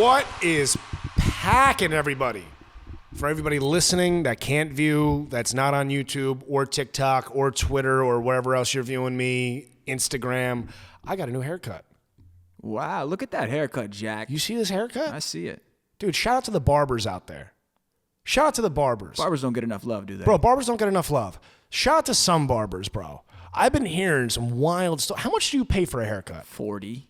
What is Pac'n, everybody? For everybody listening that can't view, that's not on YouTube or TikTok or Twitter or wherever else you're viewing me, Instagram, I got a new haircut. Wow, look at that haircut, Jack. You see this haircut? I see it. Dude, shout out to the barbers out there. Shout out to the barbers. Barbers don't get enough love, do they? Bro, barbers don't get enough love. Shout out to some barbers, bro. I've been hearing some wild stuff. How much do you pay for a haircut? 40.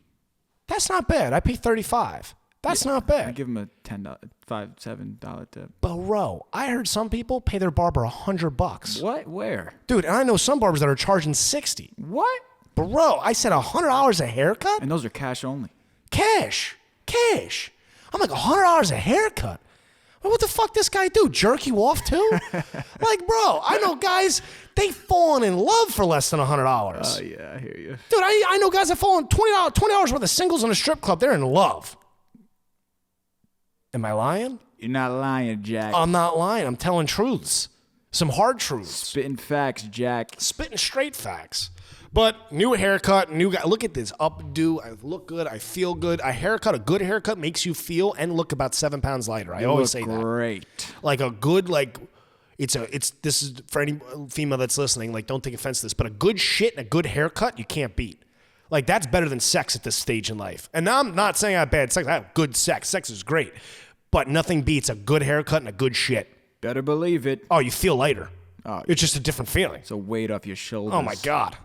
That's not bad. I pay $35. That's not bad. I give them a $10, $5, $7 tip. Bro, I heard some people pay their barber $100. What? Where? Dude, and I know some barbers that are charging $60. What? Bro, I said $100 a haircut? And those are cash only. Cash. I'm like, $100 a haircut? What the fuck this guy do? Jerk you off too? Like, bro, I know guys, they fallen in love for less than $100. Oh, yeah, I hear you. Dude, I know guys that fall in $20 worth of singles in a strip club. They're in love. Am I lying? You're not lying, Jack. I'm not lying. I'm telling truths. Some hard truths. Spitting facts, Jack. Spitting straight facts. But new haircut, new guy. Look at this updo. I look good. I feel good. A good haircut makes you feel and look about 7 pounds lighter. I always say that. Great. Like a good, this is for any female that's listening, like, don't take offense to this, but a good shit and a good haircut, you can't beat. Like, that's better than sex at this stage in life. And now I'm not saying I have bad sex. I have good sex. Sex is great. But nothing beats a good haircut and a good shit. Better believe it. Oh, you feel lighter. Oh, it's just a different feeling. It's a weight off your shoulders. Oh, my God.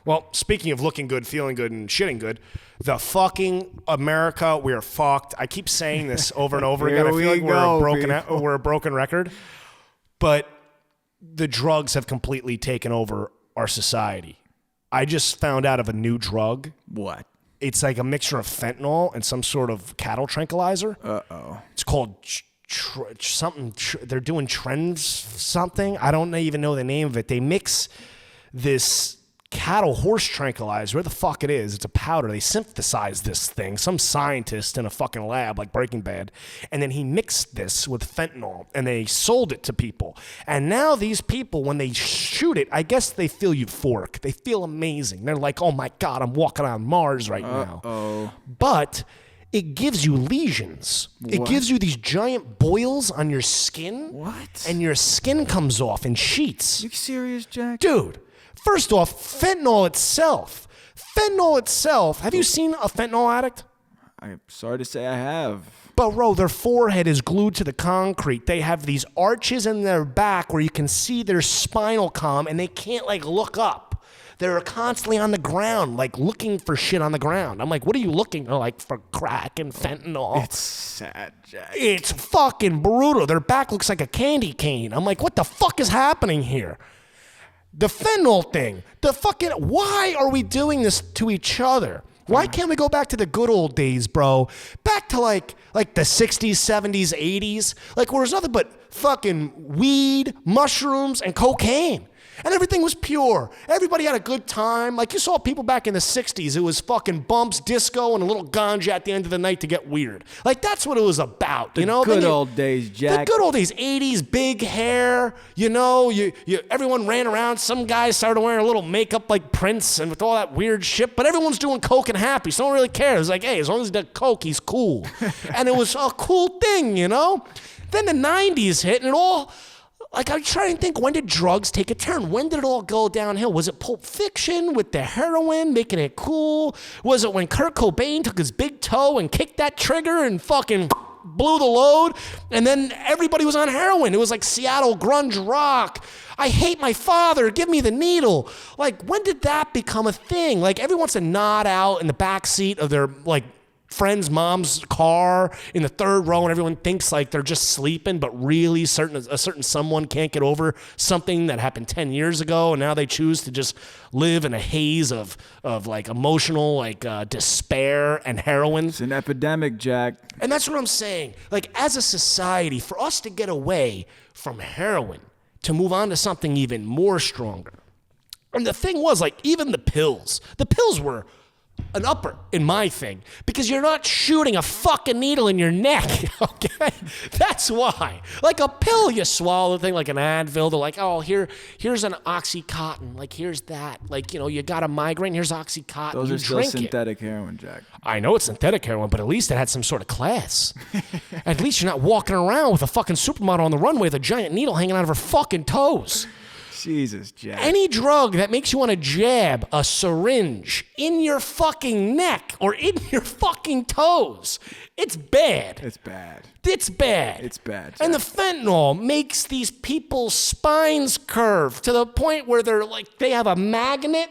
Well, speaking of looking good, feeling good, and shitting good, the fucking America, we're fucked. I keep saying this over and over again. I feel like we're a broken record. But the drugs have completely taken over our society. I just found out of a new drug. What? It's like a mixture of fentanyl and some sort of cattle tranquilizer. Uh-oh. It's called something. They're doing trends something. I don't even know the name of it. They mix this cattle horse tranquilizer, where the fuck it is, it's a powder. They synthesized this thing, some scientist in a fucking lab like Breaking Bad, and then he mixed this with fentanyl and they sold it to people. And now these people, when they shoot it, I guess they feel euphoric. They feel amazing. They're like, oh my God, I'm walking on Mars right now. But it gives you lesions. What? It gives you these giant boils on your skin. What? And your skin comes off in sheets. You serious, Jack? Dude. First off, fentanyl itself, have you seen a fentanyl addict? I'm sorry to say I have. Bro, their forehead is glued to the concrete. They have these arches in their back where you can see their spinal column and they can't look up. They're constantly on the ground, looking for shit on the ground. I'm like, what are you looking for crack and fentanyl? It's sad, Jack. It's fucking brutal. Their back looks like a candy cane. I'm like, what the fuck is happening here? The fentanyl thing, why are we doing this to each other? Why can't we go back to the good old days, bro? Back to like the 60s, 70s, 80s, where there's nothing but fucking weed, mushrooms, and cocaine. And everything was pure. Everybody had a good time. You saw people back in the 60s. It was fucking bumps, disco, and a little ganja at the end of the night to get weird. That's what it was about, you know? Good old days, Jack. The good old days, 80s, big hair, everyone ran around. Some guys started wearing a little makeup like Prince and with all that weird shit, but everyone's doing coke and happy, so no one really cares. Hey, as long as he did coke, he's cool. And it was a cool thing, Then the 90s hit and it all... I'm trying to think, when did drugs take a turn? When did it all go downhill? Was it Pulp Fiction with the heroin making it cool? Was it when Kurt Cobain took his big toe and kicked that trigger and fucking blew the load? And then everybody was on heroin. It was like Seattle grunge rock. I hate my father. Give me the needle. When did that become a thing? Everyone wants to nod out in the backseat of their, friend's mom's car in the third row and everyone thinks they're just sleeping, but really a certain someone can't get over something that happened 10 years ago and now they choose to just live in a haze of emotional despair and heroin. It's an epidemic, Jack. And that's what I'm saying. As a society, for us to get away from heroin to move on to something even more stronger. And the thing was even the pills were an upper in my thing because you're not shooting a fucking needle in your neck, okay? That's why. Like a pill, you swallow the thing like an Advil. They're like, oh, here's an Oxycontin. Like, here's that. Like, you got a migraine, here's Oxycontin. Those you are still drink synthetic heroin, Jack. I know it's synthetic heroin, but at least it had some sort of class. At least you're not walking around with a fucking supermodel on the runway with a giant needle hanging out of her fucking toes. Jesus, Jack. Any drug that makes you want to jab a syringe in your fucking neck or in your fucking toes, it's bad. It's bad. It's bad. It's bad, Jack. And the fentanyl makes these people's spines curve to the point where they're like, they have a magnet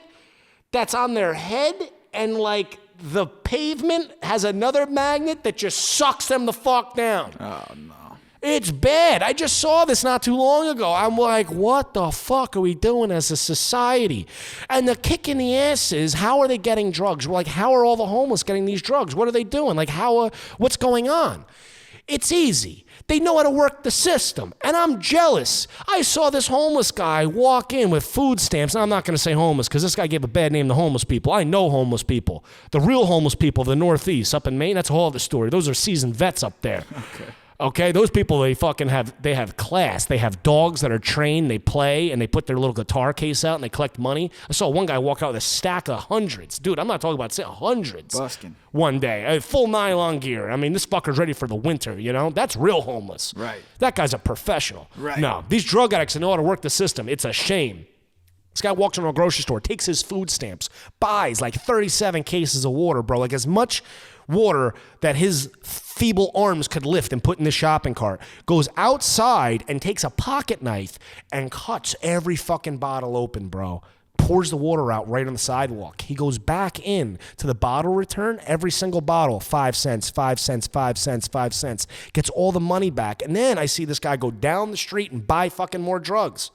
that's on their head and like the pavement has another magnet that just sucks them the fuck down. Oh, no. It's bad. I just saw this not too long ago. I'm like, what the fuck are we doing as a society? And the kick in the ass is, how are they getting drugs? We're like, how are all the homeless getting these drugs? What are they doing? Like, what's going on? It's easy. They know how to work the system. And I'm jealous. I saw this homeless guy walk in with food stamps. And I'm not going to say homeless because this guy gave a bad name to homeless people. I know homeless people. The real homeless people of the Northeast up in Maine, that's a whole other story. Those are seasoned vets up there. Okay, those people, they have class. They have dogs that are trained, they play, and they put their little guitar case out and they collect money. I saw one guy walk out with a stack of hundreds. Dude, I'm not talking about hundreds. Busking. One day, full nylon gear. I mean, this fucker's ready for the winter, That's real homeless. Right. That guy's a professional. Right. No, these drug addicts know how to work the system. It's a shame. This guy walks into a grocery store, takes his food stamps, buys like 37 cases of water, bro, like as much water that his feeble arms could lift and put in the shopping cart, goes outside and takes a pocket knife and cuts every fucking bottle open, bro. Pours the water out right on the sidewalk. He goes back in to the bottle return, every single bottle, 5 cents, 5 cents, 5 cents, 5 cents, gets all the money back. And then I see this guy go down the street and buy fucking more drugs.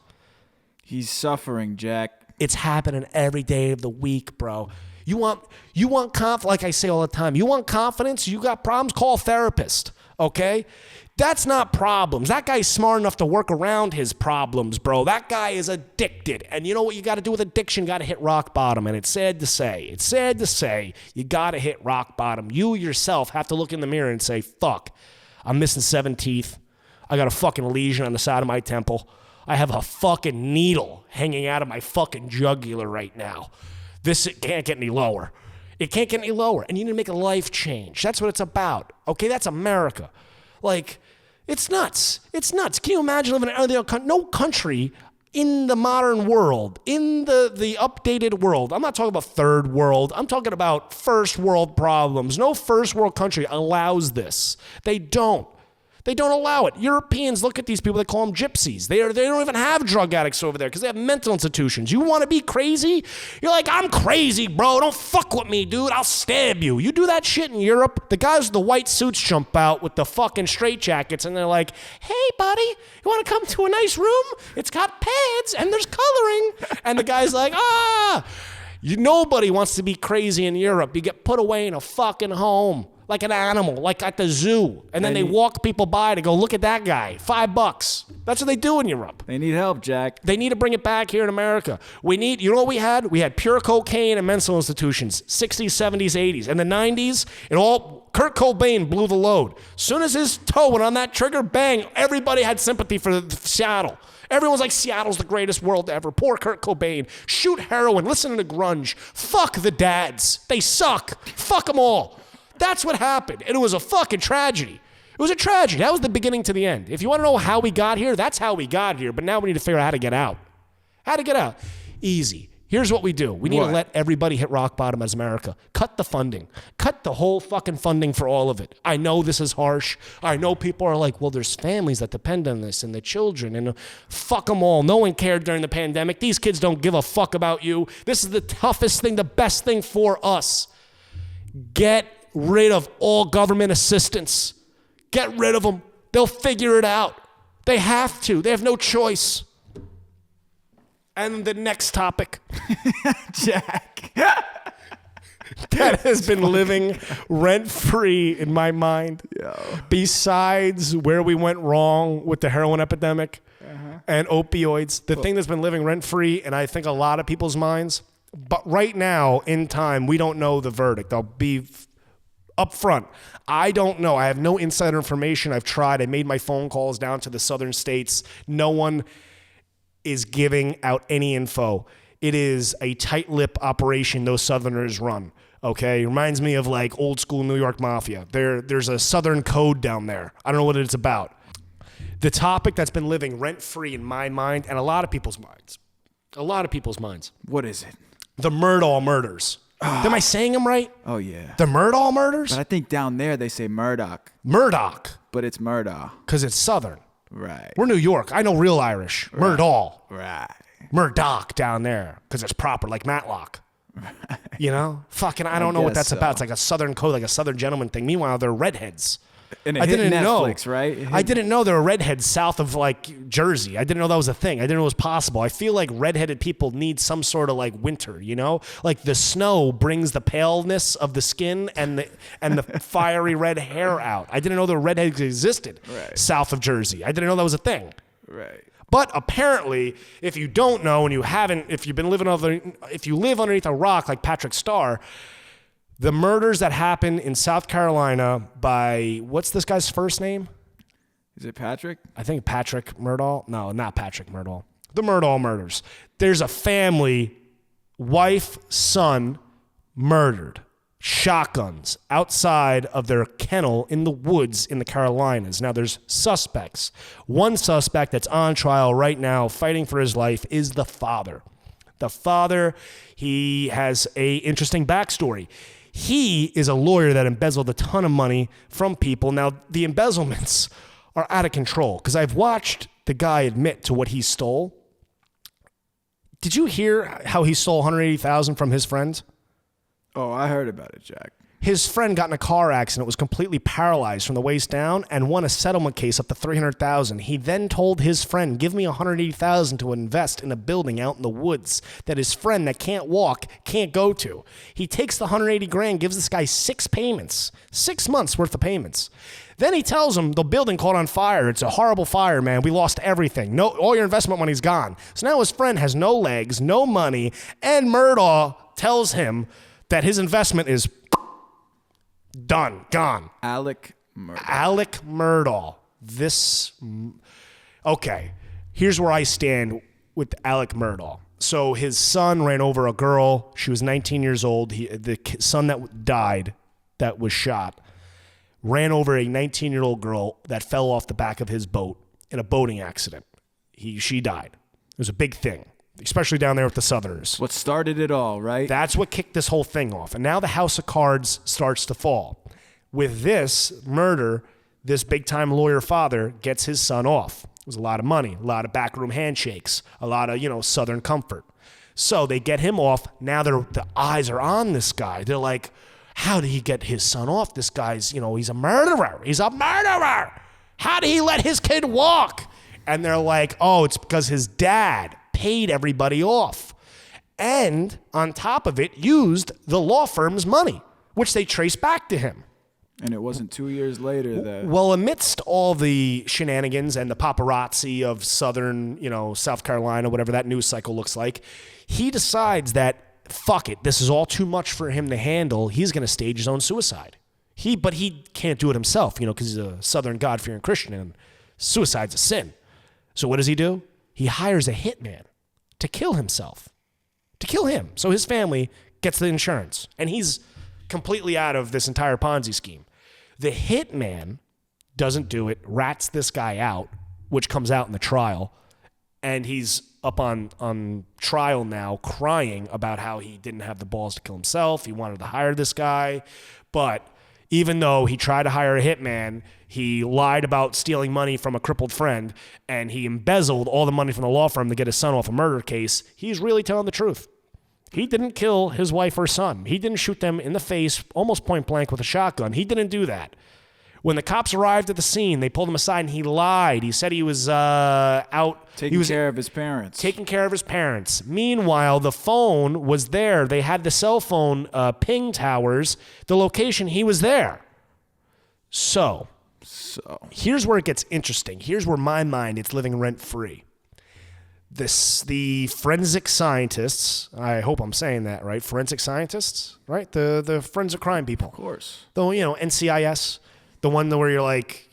He's suffering, Jack. It's happening every day of the week, bro. You want confidence, like I say all the time. You want confidence? You got problems? Call a therapist, okay? That's not problems. That guy's smart enough to work around his problems, bro. That guy is addicted. And you know what you got to do with addiction? You got to hit rock bottom. And it's sad to say, you got to hit rock bottom. You yourself have to look in the mirror and say, fuck, I'm missing 7 teeth. I got a fucking lesion on the side of my temple. I have a fucking needle hanging out of my fucking jugular right now. It can't get any lower. It can't get any lower. And you need to make a life change. That's what it's about. Okay, that's America. Like, it's nuts. It's nuts. Can you imagine living in another country? No country in the modern world, in the updated world. I'm not talking about third world. I'm talking about first world problems. No first world country allows this. They don't. They don't allow it. Europeans look at these people, they call them gypsies. They don't even have drug addicts over there because they have mental institutions. You want to be crazy? You're like, I'm crazy, bro. Don't fuck with me, dude. I'll stab you. You do that shit in Europe, the guys with the white suits jump out with the fucking straitjackets and they're like, hey, buddy, you want to come to a nice room? It's got pads and there's coloring. And the guy's like, nobody wants to be crazy in Europe. You get put away in a fucking home. Like an animal, like at the zoo. And then they walk people by to go, look at that guy, $5. That's what they do in Europe. They need help, Jack. They need to bring it back here in America. You know what we had? We had pure cocaine and mental institutions, 60s, 70s, 80s. In the 90s, Kurt Cobain blew the load. Soon as his toe went on that trigger, bang, everybody had sympathy for Seattle. Everyone's like, Seattle's the greatest world ever. Poor Kurt Cobain. Shoot heroin, listen to grunge. Fuck the dads. They suck. Fuck them all. That's what happened. And it was a fucking tragedy. It was a tragedy. That was the beginning to the end. If you want to know how we got here, that's how we got here. But now we need to figure out how to get out. How to get out. Easy. Here's what we do. We need to let everybody hit rock bottom as America. Cut the funding. Cut the whole fucking funding for all of it. I know this is harsh. I know people are like, well, there's families that depend on this and the children. And fuck them all. No one cared during the pandemic. These kids don't give a fuck about you. This is the toughest thing, the best thing for us. Get rid of all government assistance. Get rid of them. They'll figure it out. They have to. They have no choice. And the next topic. Jack. That has been living rent-free in my mind. Yo. Besides where we went wrong with the heroin epidemic and opioids, the thing that's been living rent-free, and I think a lot of people's minds, But right now, in time, we don't know the verdict. I'll be up front. I don't know. I have no insider information. I've tried. I made my phone calls down to the southern states. No one is giving out any info. It is a tight-lip operation those Southerners run. Okay, reminds me of like old school New York mafia. There's a Southern code down there. I don't know what it's about. The topic that's been living rent-free in my mind and a lot of people's minds. What is it? The Murdaugh murders. Am I saying them right? Oh, yeah. The Murdaugh murders? But I think down there they say Murdaugh, Murdaugh, but it's Murdaugh. because it's Southern. Right. We're New York. I know real Irish. Murdaugh. Right. Murdaugh down there, because it's proper, like Matlock. You know? Fucking, I don't know what guess that's about. so. It's like a Southern code, like a Southern gentleman thing. Meanwhile, they're redheads. And it I hit didn't Netflix, know. right? It I hit- didn't know there were redheads south of like Jersey. I didn't know that was a thing. I didn't know it was possible. I feel like redheaded people need some sort of like winter, you know? Like the snow brings the paleness of the skin and the fiery red hair out. I didn't know the redheads existed south of Jersey. I didn't know that was a thing. Right. But apparently, if you don't know and you haven't, if you live underneath a rock like Patrick Starr, the murders that happen in South Carolina by, what's this guy's first name? Is it Patrick? I think Patrick Murdaugh. No, not Patrick Murdaugh. The Murdaugh murders. There's a family, wife, son, murdered. Shotguns outside of their kennel in the woods in the Carolinas. Now there's suspects. One suspect that's on trial right now fighting for his life is the father. The father, he has a interesting backstory. He is a lawyer that embezzled a ton of money from people. Now, the embezzlements are out of control because I've watched the guy admit to what he stole. Did you hear how he stole $180,000 from his friend? Oh, I heard about it, Jack. His friend got in a car accident, was completely paralyzed from the waist down, and won a settlement case up to $300,000. He then told his friend, "Give me $180,000 to invest in a building out in the woods that his friend that can't walk can't go to." He takes the $180,000, gives this guy 6 payments, 6 months worth of payments. Then he tells him the building caught on fire. It's a horrible fire, man. We lost everything. No, all your investment money's gone. So now his friend has no legs, no money, and Murdaugh tells him that his investment is done, gone. Alec Murdaugh. Alec Murdaugh. Okay, here's where I stand with Alec Murdaugh. So his son ran over a girl. She was 19 years old. The son that died, that was shot, ran over a 19-year-old girl that fell off the back of his boat in a boating accident. She died. It was a big thing, especially down there with the Southerners. What started it all, right? That's what kicked this whole thing off. And now the house of cards starts to fall. With this murder, this big-time lawyer father gets his son off. It was a lot of money, a lot of backroom handshakes, a lot of, Southern comfort. So they get him off. Now the eyes are on this guy. They're like, how did he get his son off? This guy's, he's a murderer. He's a murderer. How did he let his kid walk? And they're like, oh, it's because his dad paid everybody off. And on top of it, used the law firm's money, which they traced back to him. And it wasn't 2 years later that... Well, amidst all the shenanigans and the paparazzi of Southern, South Carolina, whatever that news cycle looks like, he decides that, fuck it, this is all too much for him to handle. He's going to stage his own suicide. But he can't do it himself, because he's a Southern God-fearing Christian, and suicide's a sin. So what does he do? He hires a hitman to kill himself, to kill him. So his family gets the insurance, and he's completely out of this entire Ponzi scheme. The hitman doesn't do it, rats this guy out, which comes out in the trial, and he's up on trial now crying about how he didn't have the balls to kill himself. He wanted to hire this guy, but even though he tried to hire a hitman, he lied about stealing money from a crippled friend, and he embezzled all the money from the law firm to get his son off a murder case. He's really telling the truth. He didn't kill his wife or son. He didn't shoot them in the face, almost point blank with a shotgun. He didn't do that. When the cops arrived at the scene, they pulled him aside and he lied. He said he was out. Taking care of his parents. Taking care of his parents. Meanwhile, the phone was there. They had the cell phone ping towers, the location he was there. So, here's where it gets interesting. Here's where my mind is living rent-free. the forensic scientists, I hope I'm saying that right, forensic scientists, right? The forensic crime people. Of course. The, NCIS, the one where you're like,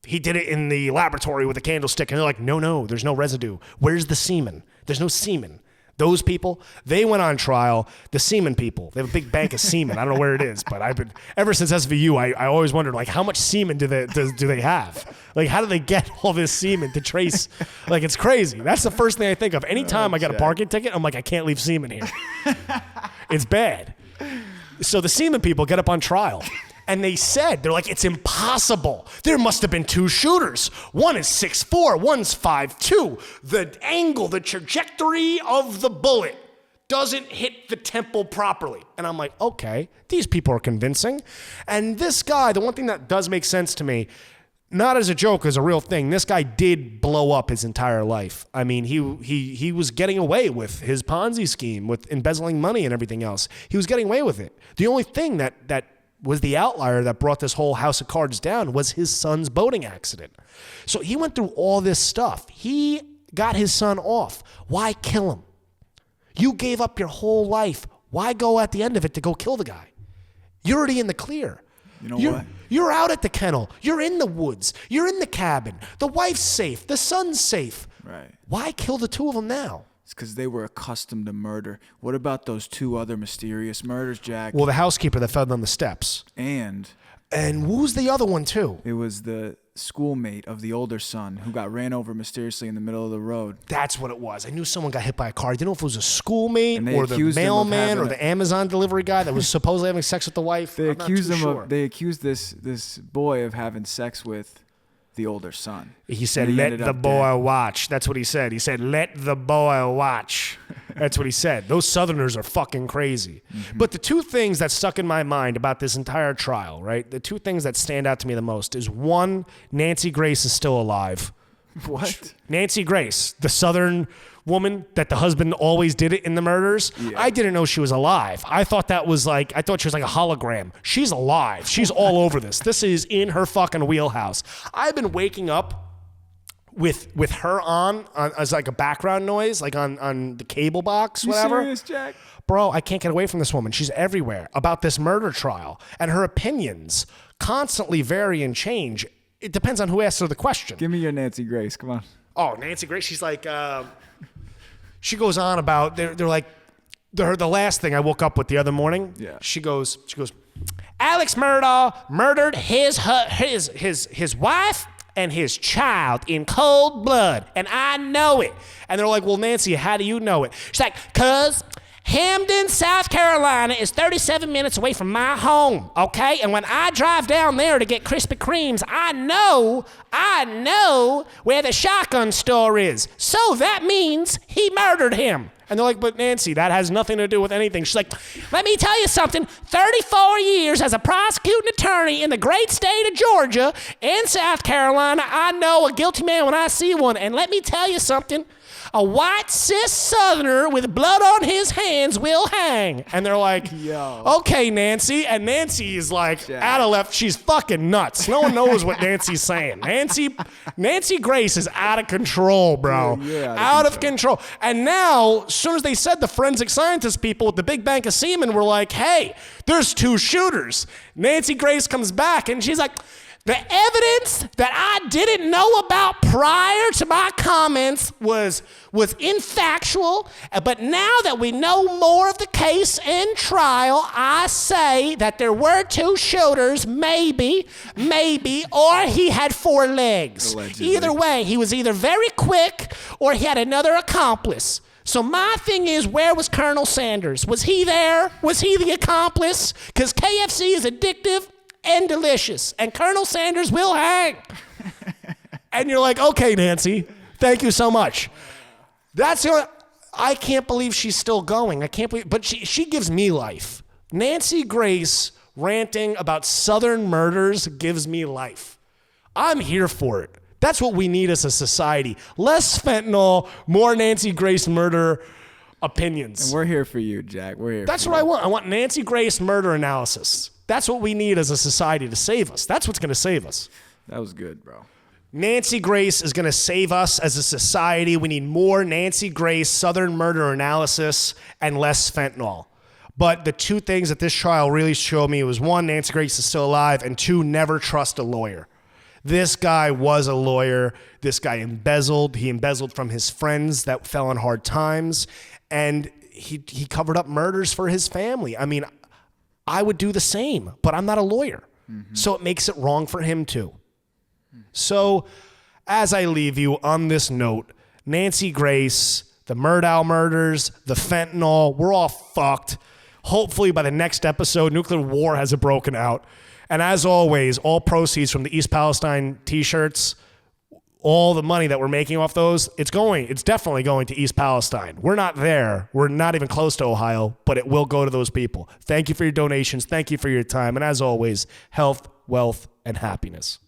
he did it in the laboratory with a candlestick, and they're like, no, there's no residue. Where's the semen? There's no semen. Those people, they went on trial. The semen people, they have a big bank of semen. I don't know where it is, but ever since SVU, I always wondered, like, how much semen do they have? Like, how do they get all this semen to trace? Like, it's crazy. That's the first thing I think of. Anytime I got a parking ticket, I'm like, I can't leave semen here. It's bad. So the semen people get up on trial. And they're like, it's impossible. There must have been two shooters. One is 6'4", one's 5'2". The angle, the trajectory of the bullet doesn't hit the temple properly. And I'm like, okay, these people are convincing. And this guy, the one thing that does make sense to me, not as a joke, as a real thing, this guy did blow up his entire life. I mean, he was getting away with his Ponzi scheme, with embezzling money and everything else. He was getting away with it. The only thing that was the outlier that brought this whole house of cards down was his son's boating accident. So he went through all this stuff. He got his son off. Why kill him? You gave up your whole life. Why go at the end of it to go kill the guy? You're already in the clear. You know what? You're out at the kennel. You're in the woods. You're in the cabin. The wife's safe. The son's safe. Right. Why kill the two of them now? It's because they were accustomed to murder. What about those two other mysterious murders, Jack? Well, the housekeeper that fell down the steps. And who's the other one, too? it was the schoolmate of the older son who got ran over mysteriously in the middle of the road. That's what it was. I knew someone got hit by a car. I didn't know if it was a schoolmate And they or the accused him of mailman having or the Amazon delivery guy that was supposedly having sex with the wife. They I'm not accused too him sure. of. They accused this boy of having sex with the older son. He said, And he let ended the up boy dead. watch. That's what he said. He said, let the boy watch. That's what he said. Those Southerners are fucking crazy. Mm-hmm. But the two things that stuck in my mind about this entire trial, right? The two things that stand out to me the most is, one, Nancy Grace is still alive. What? Nancy Grace, the Southern woman that the husband always did it in the murders. Yeah. I didn't know she was alive. I thought she was like a hologram. She's alive. She's all over this. This is in her fucking wheelhouse. I've been waking up with her on as like a background noise, like on the cable box, You whatever. serious, Jack? Bro, I can't get away from this woman. She's everywhere about this murder trial, and her opinions constantly vary and change. It depends on who asks her the question. Give me your Nancy Grace. Come on. Oh, Nancy Grace, she's like, she goes on about, they're like, the last thing I woke up with the other morning. Yeah. She goes, Alex Murdaugh murdered his wife and his child in cold blood, and I know it. And they're like, well, Nancy, how do you know it? She's like, 'cause Hamden, South Carolina is 37 minutes away from my home, okay? And when I drive down there to get Krispy Kremes, I know where the shotgun store is. So that means he murdered him. And they're like, but Nancy, that has nothing to do with anything. She's like, let me tell you something. 34 years as a prosecuting attorney in the great state of Georgia and South Carolina, I know a guilty man when I see one. And let me tell you something. A white cis Southerner with blood on his hands will hang. And they're like, Yo. okay, Nancy. And Nancy is like, Jack. out of left. She's fucking nuts. No one knows what Nancy's saying. Nancy Grace is out of control, bro. Yeah, out of control. And now, as soon as they said the forensic scientist people with the big bank of semen were like, hey, there's two shooters. Nancy Grace comes back and she's like, the evidence that I didn't know about prior to my comments was infactual, but now that we know more of the case and trial, I say that there were two shooters, maybe, or he had four legs. Allegedly. Either way, he was either very quick or he had another accomplice. So my thing is, where was Colonel Sanders? Was he there? Was he the accomplice? Because KFC is addictive and delicious, and Colonel Sanders will hang. And you're like, okay, Nancy, thank you so much. I can't believe she's still going. I can't believe, but she gives me life. Nancy Grace ranting about Southern murders gives me life. I'm here for it. That's what we need as a society. Less fentanyl, more Nancy Grace murder opinions. And we're here for you, Jack. We're here. That's for what you. I want. I want Nancy Grace murder analysis. That's what we need as a society to save us. That's what's going to save us. That was good, bro. Nancy Grace is going to save us as a society. We need more Nancy Grace Southern murder analysis and less fentanyl. But the two things that this trial really showed me was, one, Nancy Grace is still alive, and two, never trust a lawyer. This guy was a lawyer. This guy embezzled. He embezzled from his friends that fell on hard times, and he covered up murders for his family. I mean, I would do the same, but I'm not a lawyer. So it makes it wrong for him too. So as I leave you on this note, Nancy Grace, the Murdaugh murders, the fentanyl, we're all fucked. Hopefully by the next episode, nuclear war hasn't broken out. And as always, all proceeds from the East Palestine t-shirts, all the money that we're making off those, it's definitely going to East Palestine. We're not there. We're not even close to Ohio, but it will go to those people. Thank you for your donations. Thank you for your time. And as always, health, wealth, and happiness.